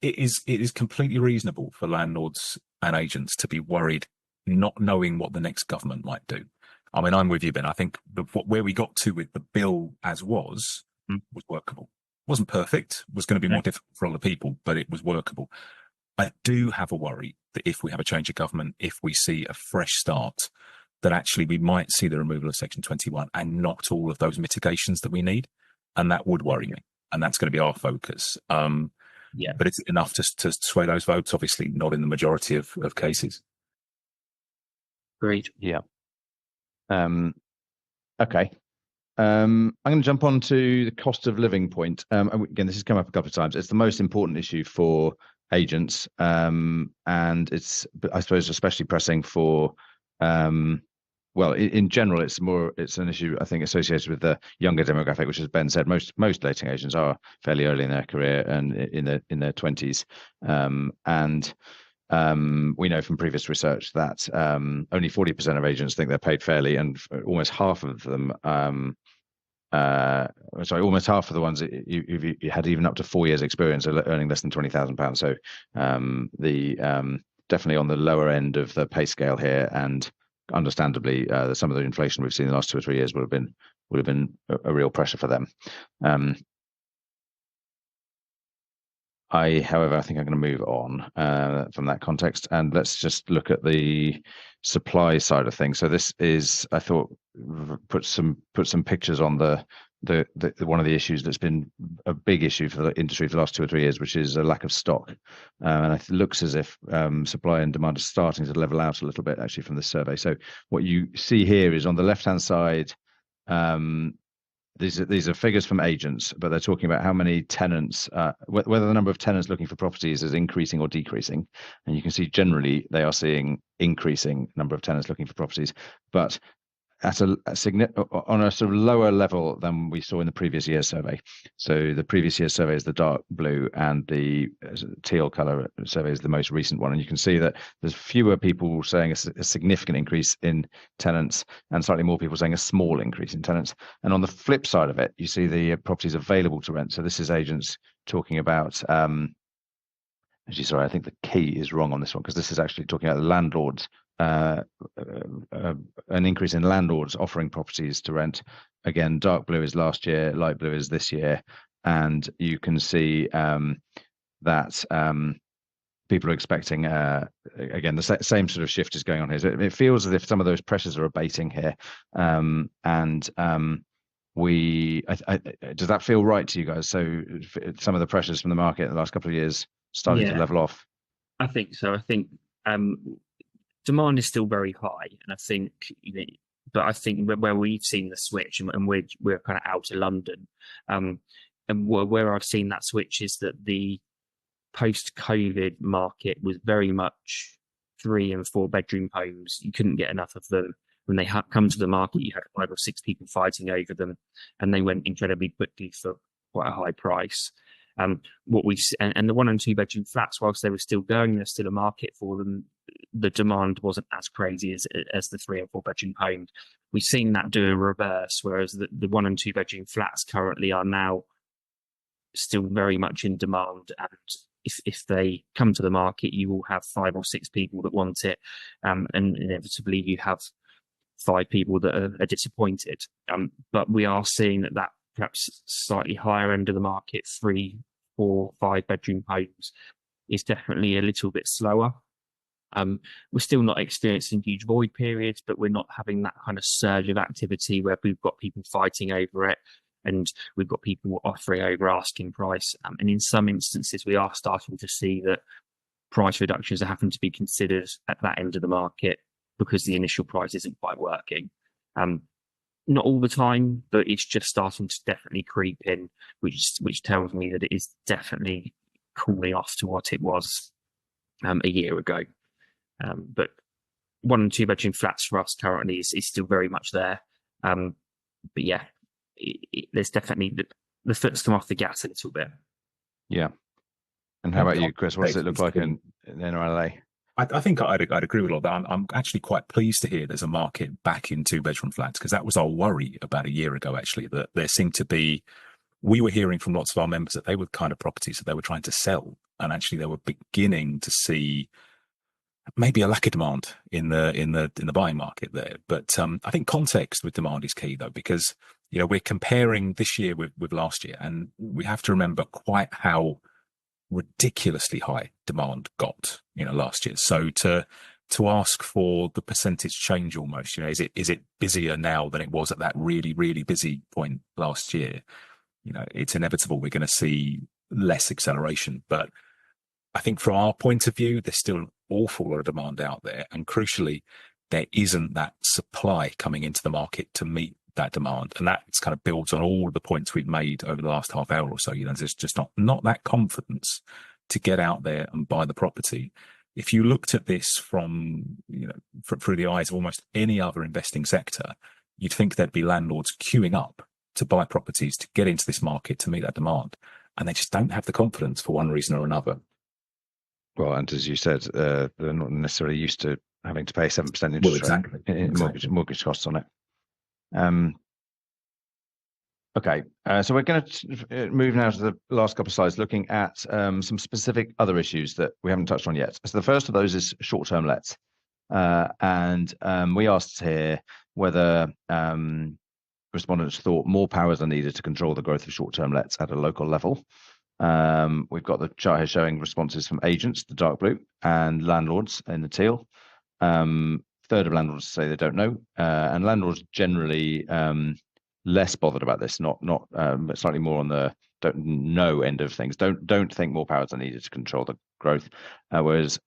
Speaker 3: it is completely reasonable for landlords and agents to be worried, not knowing what the next government might do. I mean, I'm with you, Ben. I think where we got to with the bill as was workable. It wasn't perfect. It was going to be more difficult for other people, but it was workable. I do have a worry that if we have a change of government, if we see a fresh start, that actually we might see the removal of Section 21 and not all of those mitigations that we need. And that would worry me. And that's going to be our focus. But it's enough to sway those votes, obviously not in the majority of cases.
Speaker 4: Great.
Speaker 2: Yeah. Okay. I'm going to jump on to the cost of living point. Again, this has come up a couple of times. It's the most important issue for agents. And it's, I suppose, especially pressing for, in general, it's an issue, I think, associated with the younger demographic, which, as Ben said, most letting agents are fairly early in their career and in their 20s. We know from previous research that only 40% of agents think they're paid fairly, and almost half of them, almost half of the ones you had even up to 4 years experience are earning less than £20,000. So definitely on the lower end of the pay scale here, and understandably, some of the inflation we've seen in the last 2 or 3 years would have been a real pressure for them. However, I think I'm going to move on from that context, and let's just look at the supply side of things. So this is, I thought, put some pictures on the one of the issues that's been a big issue for the industry for the last 2 or 3 years, which is a lack of stock. And it looks as if supply and demand are starting to level out a little bit, actually, from this survey. So what you see here is on the left-hand side, these are figures from agents, but they're talking about how many tenants, whether the number of tenants looking for properties is increasing or decreasing. And you can see generally they are seeing increasing number of tenants looking for properties, but at on a sort of lower level than we saw in the previous year's survey. So the previous year's survey is the dark blue, and the teal color survey is the most recent one. And you can see that there's fewer people saying a significant increase in tenants, and slightly more people saying a small increase in tenants. And on the flip side of it, you see the properties available to rent. So this is agents talking about, actually, sorry, I think the key is wrong on this one, because this is actually talking about the landlords, an increase in landlords offering properties to rent. Again, dark blue is last year, light blue is this year, and you can see that people are expecting, again, the same sort of shift is going on here. So it feels as if some of those pressures are abating here, does that feel right to you guys? So some of the pressures from the market in the last couple of years starting to level off?
Speaker 4: I think so. I think demand is still very high, and I think, but I think where we've seen the switch, and we're kind of out of London, and where I've seen that switch is that the post-COVID market was very much 3 and 4 bedroom homes. You couldn't get enough of them. When they come to the market, you had 5 or 6 people fighting over them, and they went incredibly quickly for quite a high price. And the 1 and 2 bedroom flats, whilst they were still going, there's still a market for them. The demand wasn't as crazy as the 3 and 4 bedroom homes. We've seen that do a reverse, whereas the 1 and 2 bedroom flats currently are now still very much in demand. And if they come to the market, you will have 5 or 6 people that want it, and inevitably you have 5 people that are disappointed. But we are seeing that perhaps slightly higher end of the market, 3, 4, 5 bedroom homes, is definitely a little bit slower. We're still not experiencing huge void periods, but we're not having that kind of surge of activity where we've got people fighting over it, and we've got people offering over asking price. And in some instances, we are starting to see that price reductions are having to be considered at that end of the market because the initial price isn't quite working. Not all the time, but it's just starting to definitely creep in, which tells me that it is definitely cooling off to what it was a year ago. But 1 and 2 bedroom flats for us currently is still very much there. But yeah, there's definitely the foot's come off the gas a little bit.
Speaker 2: Yeah. And how about you, Chris? What does it look like in NRLA?
Speaker 3: I think I'd agree with all that. I'm actually quite pleased to hear there's a market back in 2 bedroom flats, because that was our worry about a year ago, actually, that there seemed to be, we were hearing from lots of our members that they were the kind of properties that they were trying to sell, and actually they were beginning to see maybe a lack of demand in the buying market there. But I think context with demand is key, though, because we're comparing this year with last year, and we have to remember quite how ridiculously high demand got last year. So to ask for the percentage change almost, is it busier now than it was at that really, really busy point last year? It's inevitable we're going to see less acceleration. But I think from our point of view, there's still an awful lot of demand out there, and crucially, there isn't that supply coming into the market to meet that demand. And that kind of builds on all the points we've made over the last half hour or so. There's just not that confidence to get out there and buy the property. If you looked at this from through the eyes of almost any other investing sector, you'd think there'd be landlords queuing up to buy properties to get into this market to meet that demand, and they just don't have the confidence for one reason or another.
Speaker 2: Well, and as you said, they're not necessarily used to having to pay 7% interest rate in mortgage costs on it. Okay, so we're going to move now to the last couple of slides, looking at some specific other issues that we haven't touched on yet. So the first of those is short-term lets. and we asked here whether respondents thought more powers are needed to control the growth of short-term lets at a local level. We've got the chart here showing responses from agents, the dark blue, and landlords in the teal. Third of landlords say they don't know, and landlords generally less bothered about this, not but slightly more on the don't know end of things. Don't think more powers are needed to control the growth, whereas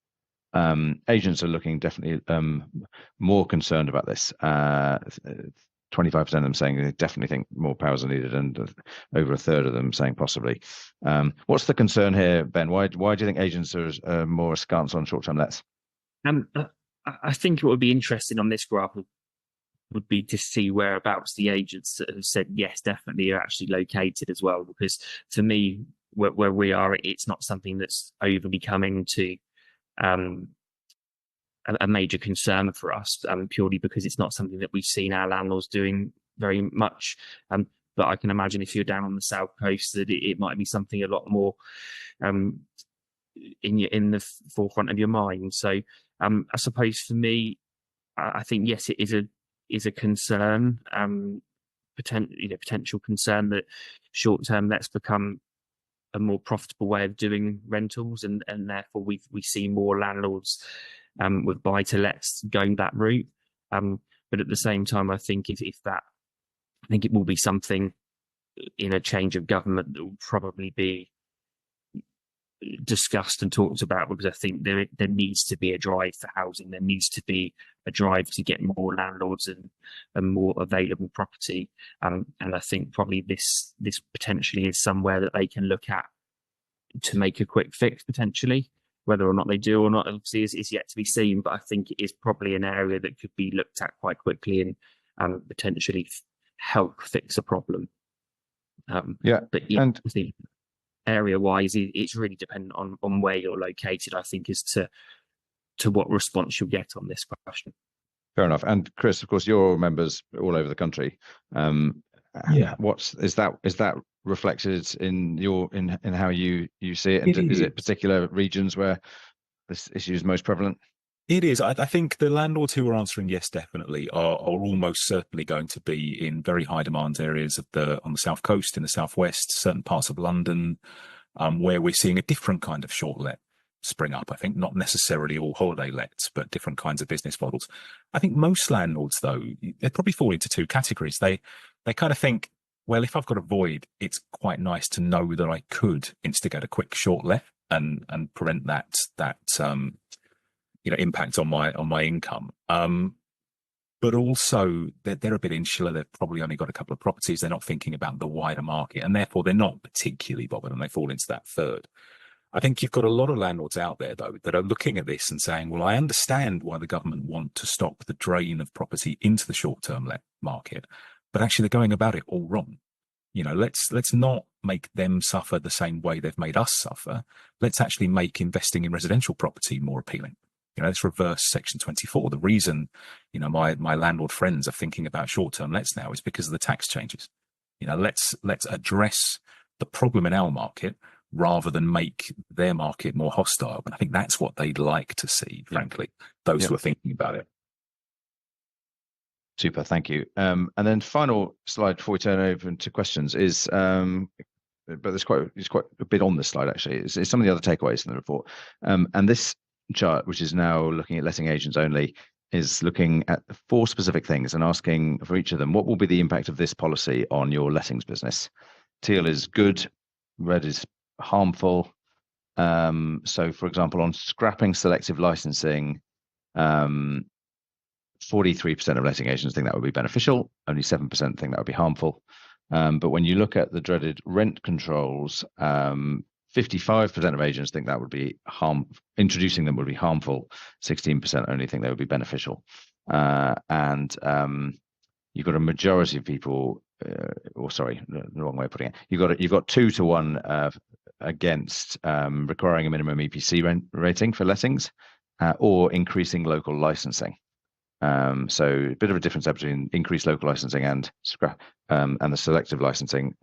Speaker 2: agents are looking definitely more concerned about this. 25% of them saying they definitely think more powers are needed, and over a third of them saying possibly. What's the concern here, Ben? Why do you think agents are more askance on short-term lets?
Speaker 4: I think it would be interesting on this graph would be to see whereabouts the agents that have said yes, definitely, are actually located as well. Because for me, where we are, it's not something that's overly coming to a major concern for us, purely because it's not something that we've seen our landlords doing very much. But I can imagine if you're down on the south coast, that it might be something a lot more in the forefront of your mind. So I suppose for me, I think yes, it is a concern, potential concern that short-term lets become a more profitable way of doing rentals, and therefore we see more landlords with buy-to-lets going that route. But at the same time, I think I think it will be something in a change of government that will probably be discussed and talked about, because I think there needs to be a drive for housing. There needs to be a drive to get more landlords and more available property. And I think probably this potentially is somewhere that they can look at to make a quick fix potentially. Whether or not they do or not, obviously, is yet to be seen. But I think it is probably an area that could be looked at quite quickly and potentially help fix a problem. But yeah, and area-wise, it's really dependent on where you're located, I think, as to what response you'll get on this question.
Speaker 2: Fair enough. And Chris, of course, your members all over the country. Is that reflected in how you see it? Is it particular regions where this issue is most prevalent?
Speaker 3: It is. I think the landlords who are answering yes, definitely, are almost certainly going to be in very high demand areas on the south coast, in the southwest, certain parts of London, where we're seeing a different kind of short let spring up. I think not necessarily all holiday lets, but different kinds of business models. I think most landlords, though, they probably fall into two categories. They kind of think, well, if I've got a void, it's quite nice to know that I could instigate a quick short let and prevent that impact on my income. But also they're a bit insular. They've probably only got a couple of properties. They're not thinking about the wider market, and therefore they're not particularly bothered, and they fall into that third. I think you've got a lot of landlords out there, though, that are looking at this and saying, well, I understand why the government want to stop the drain of property into the short-term let market, but actually they're going about it all wrong. Let's not make them suffer the same way they've made us suffer. Let's actually make investing in residential property more appealing. Let's reverse Section 24. The reason, my landlord friends are thinking about short-term lets now is because of the tax changes. Let's address the problem in our market rather than make their market more hostile. And I think that's what they'd like to see, frankly, those who are thinking about it.
Speaker 2: Super, thank you. And then final slide before we turn over to questions is, but there's quite a bit on this slide actually. It's some of the other takeaways in the report. And this chart, which is now looking at letting agents only, is looking at 4 specific things and asking for each of them, what will be the impact of this policy on your lettings business? Teal is good, red is harmful. So for example, on scrapping selective licensing, 43% of letting agents think that would be beneficial, only 7% think that would be harmful. But when you look at the dreaded rent controls, 55% of agents think that would be introducing them would be harmful. 16% only think they would be beneficial. And you've got a majority of people, the wrong way of putting it. You've got 2-to-1 against requiring a minimum EPC rating for lettings or increasing local licensing. So a bit of a difference between increased local licensing and the selective licensing,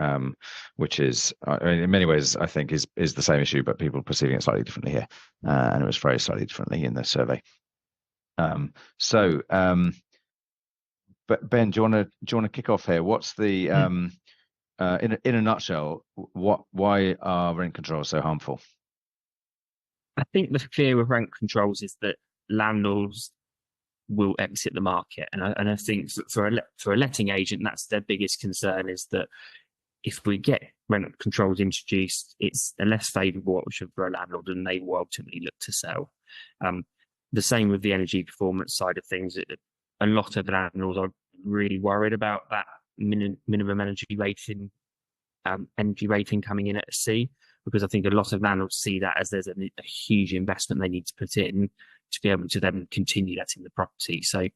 Speaker 2: which is, in many ways, I think is the same issue, but people perceiving it slightly differently here. And it was phrased slightly differently in the survey. But Ben, do you want to kick off here? What's the in a nutshell, why are rent controls so harmful?
Speaker 4: I think the fear of rent controls is that landlords will exit the market, and I think for a letting agent, that's their biggest concern, is that if we get rent controls introduced, it's a less favourable option for a landlord, and they will ultimately look to sell. The same with the energy performance side of things. A lot of landlords are really worried about that minimum energy rating coming in at a C, because I think a lot of landlords see that as there's a huge investment they need to put in to be able to then continue letting the property. So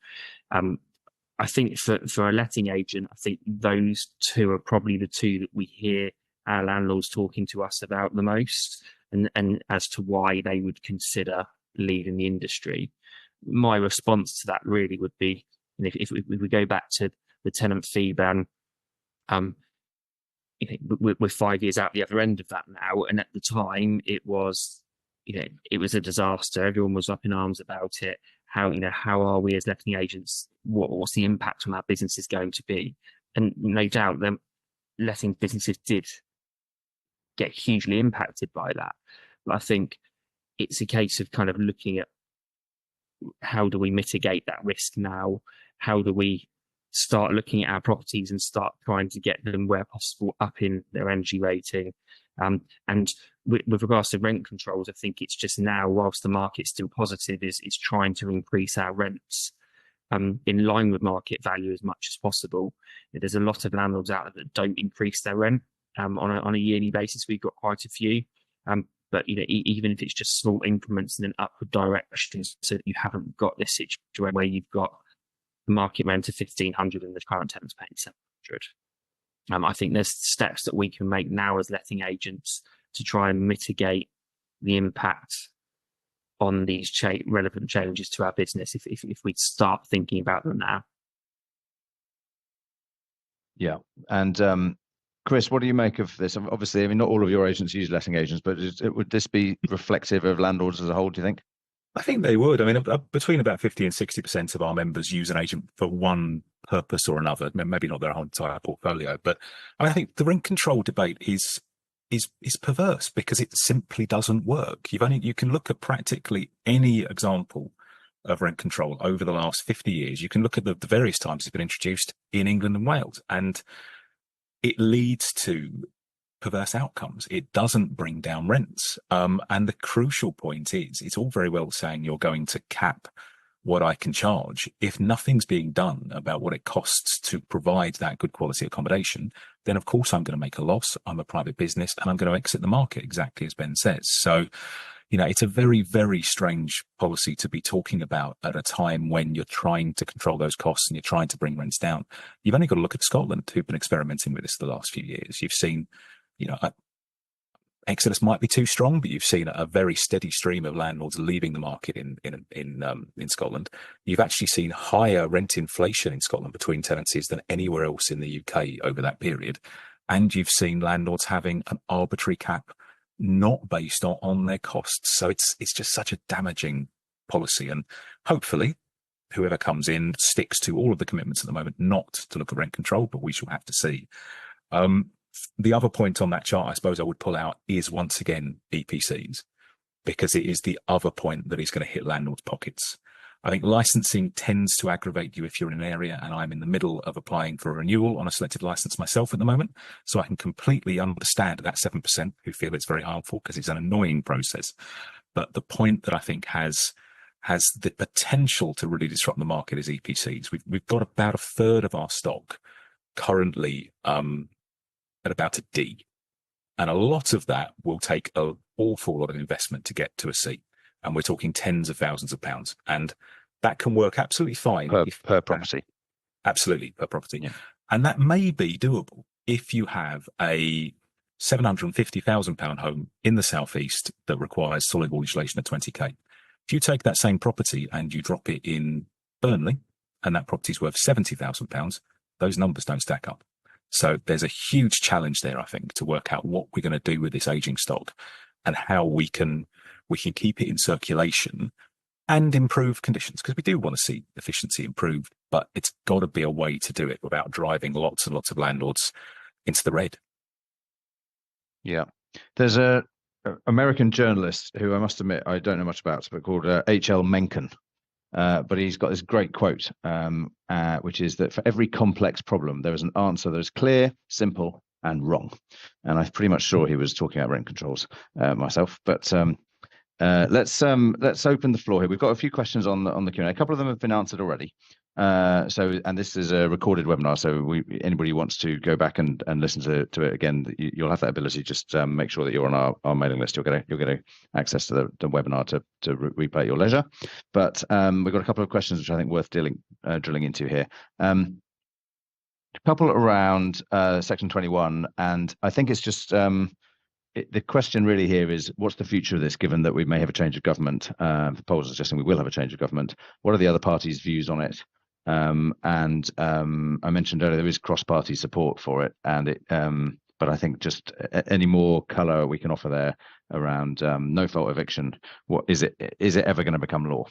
Speaker 4: I think for a letting agent, I think those two are probably the two that we hear our landlords talking to us about the most, and as to why they would consider leaving the industry. My response to that really would be, if we go back to the tenant fee ban, we're 5 years out the other end of that now, and at the time it was a disaster. Everyone was up in arms about it. How are we as letting agents? What's the impact on our businesses going to be? And no doubt, them letting businesses did get hugely impacted by that. But I think it's a case of kind of looking at how do we mitigate that risk now? How do we start looking at our properties and start trying to get them, where possible, up in their energy rating? And with regards to rent controls, I think it's just now, whilst the market's still positive, is trying to increase our rents in line with market value as much as possible. There's a lot of landlords out there that don't increase their rent on a yearly basis. We've got quite a few, but even if it's just small increments in an upward direction, so that you haven't got this situation where you've got the market rent of 1,500 and the current tenant's paying 700. I think there's steps that we can make now as letting agents to try and mitigate the impact on these relevant changes to our business if we start thinking about them now.
Speaker 2: Yeah. And Chris, what do you make of this? Obviously, I mean, not all of your agents use letting agents, but would this be reflective of landlords as a whole, do you think?
Speaker 3: I think they would. I mean, between about 50 and 60% of our members use an agent for one purpose or another, maybe not their whole entire portfolio. But I think the rent control debate is perverse, because it simply doesn't work. You can look at practically any example of rent control over the last 50 years. You can look at the various times it's been introduced in England and Wales, and it leads to perverse outcomes. It doesn't bring down rents. And the crucial point is, it's all very well saying you're going to cap what I can charge. If nothing's being done about what it costs to provide that good quality accommodation, then of course I'm going to make a loss. I'm a private business and I'm going to exit the market, exactly as Ben says. So, it's a very, very strange policy to be talking about at a time when you're trying to control those costs and you're trying to bring rents down. You've only got to look at Scotland, who've been experimenting with this the last few years. You've seen, exodus might be too strong, but you've seen a very steady stream of landlords leaving the market in Scotland. You've actually seen higher rent inflation in Scotland between tenancies than anywhere else in the UK over that period. And you've seen landlords having an arbitrary cap not based on their costs. So it's just such a damaging policy. And hopefully whoever comes in sticks to all of the commitments at the moment, not to look at rent control, but we shall have to see. The other point on that chart, I suppose I would pull out, is once again EPCs, because it is the other point that is going to hit landlords' pockets. I think licensing tends to aggravate you if you're in an area, and I'm in the middle of applying for a renewal on a selective license myself at the moment, so I can completely understand that 7% who feel it's very harmful, because it's an annoying process. But the point that I think has the potential to really disrupt the market is EPCs. We've got about a third of our stock currently at about a D. And a lot of that will take an awful lot of investment to get to a C. And we're talking tens of thousands of pounds. And that can work absolutely fine.
Speaker 2: Per property.
Speaker 3: Absolutely, per property.
Speaker 2: Yeah.
Speaker 3: And that may be doable if you have a £750,000 home in the southeast that requires solid wall insulation at 20k. If you take that same property and you drop it in Burnley, and that property's worth £70,000, those numbers don't stack up. So there's a huge challenge there, I think, to work out what we're going to do with this aging stock and how we can keep it in circulation and improve conditions, because we do want to see efficiency improved, but it's got to be a way to do it without driving lots and lots of landlords into the red.
Speaker 2: Yeah. There's a American journalist who I must admit I don't know much about, but called H.L. Mencken. But he's got this great quote, which is that for every complex problem, there is an answer that is clear, simple, and wrong. And I'm pretty much sure he was talking about rent controls myself. But let's open the floor here. We've got a few questions on the Q&A. A couple of them have been answered already. And this is a recorded webinar, so anybody who wants to go back and listen to it again, you'll have that ability. Just make sure that you're on our mailing list. You'll get access to the webinar to replay at your leisure. But we've got a couple of questions which I think worth drilling into here. A couple around Section 21, and I think it's just the question really here is, what's the future of this, given that we may have a change of government? The polls are suggesting we will have a change of government. What are the other parties' views on it? I mentioned earlier there is cross-party support for it, but I think just any more colour we can offer there around no-fault eviction. What is it? Is it ever going to become law?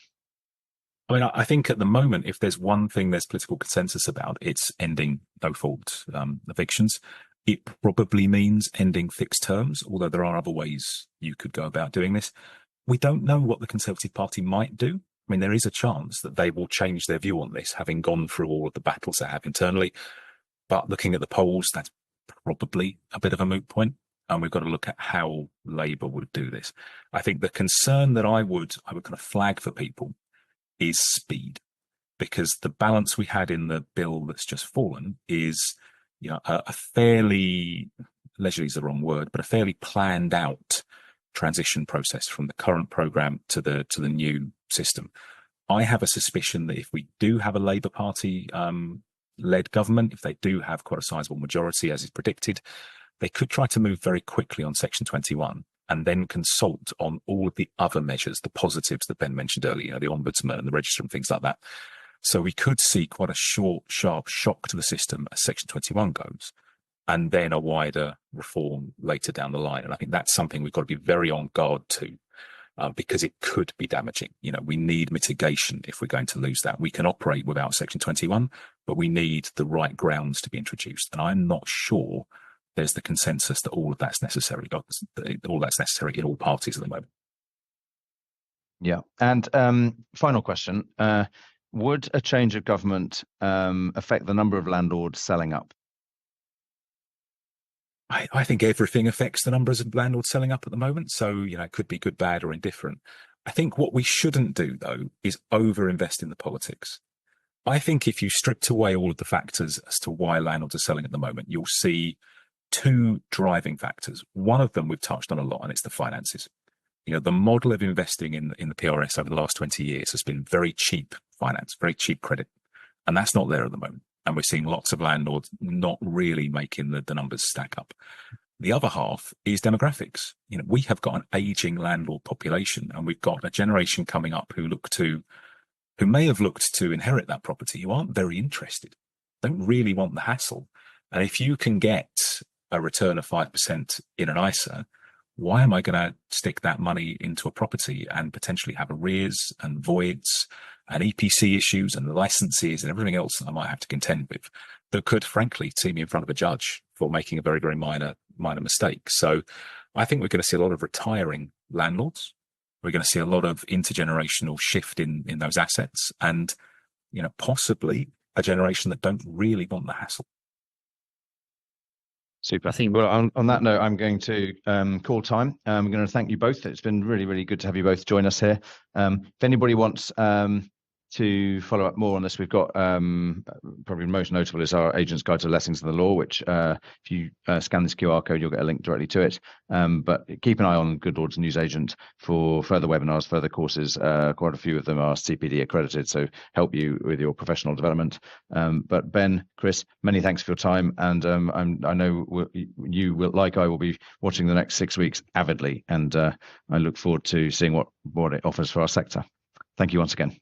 Speaker 3: I mean, I think at the moment, if there's one thing there's political consensus about, it's ending no-fault evictions. It probably means ending fixed terms, although there are other ways you could go about doing this. We don't know what the Conservative Party might do. I mean, there is a chance that they will change their view on this, having gone through all of the battles they have internally. But looking at the polls, that's probably a bit of a moot point, and we've got to look at how Labour would do this. I think the concern that I would kind of flag for people is speed, because the balance we had in the bill that's just fallen is, you know, a fairly, leisurely is the wrong word, but a fairly planned out transition process from the current programme to the new system. I have a suspicion that if we do have a Labour Party led government, if they do have quite a sizable majority as is predicted, they could try to move very quickly on Section 21 and then consult on all of the other measures, the positives that Ben mentioned earlier, you know, the Ombudsman and the Register and things like that. So we could see quite a short, sharp shock to the system as Section 21 goes, and then a wider reform later down the line. And I think that's something we've got to be very on guard to, because it could be damaging. You know, we need mitigation if we're going to lose that. We can operate without Section 21, but we need the right grounds to be introduced. And I'm not sure there's the consensus that all of that's necessary. All that's necessary in all parties at the moment.
Speaker 2: Yeah. And final question. Would a change of government affect the number of landlords selling up?
Speaker 3: I think everything affects the numbers of landlords selling up at the moment. So, you know, it could be good, bad, or indifferent. I think what we shouldn't do, though, is over-invest in the politics. I think if you stripped away all of the factors as to why landlords are selling at the moment, you'll see two driving factors. One of them we've touched on a lot, and it's the finances. You know, the model of investing in the PRS over the last 20 years has been very cheap finance, very cheap credit. And that's not there at the moment. And we're seeing lots of landlords not really making the numbers stack up. The other half is demographics. You know, we have got an aging landlord population, and we've got a generation coming up who may have looked to inherit that property, who aren't very interested, don't really want the hassle. And if you can get a return of 5% in an ISA, why am I going to stick that money into a property and potentially have arrears and voids and EPC issues and licenses and everything else that I might have to contend with that could, frankly, see me in front of a judge for making a very, very minor mistake? So I think we're going to see a lot of retiring landlords. We're going to see a lot of intergenerational shift in those assets, and, you know, possibly a generation that don't really want the hassle.
Speaker 2: Super. Well, on that note, I'm going to call time. I'm going to thank you both. It's been really, really good to have you both join us here. If anybody wants to follow up more on this, we've got probably most notable is our Agent's Guide to Lettings and the Law, which if you scan this QR code, you'll get a link directly to it. But keep an eye on Goodlord's newsagent for further webinars, further courses. Quite a few of them are CPD accredited, so help you with your professional development. But Ben, Chris, many thanks for your time. And I know you will, like I will be watching the next 6 weeks avidly, and I look forward to seeing what it offers for our sector. Thank you once again.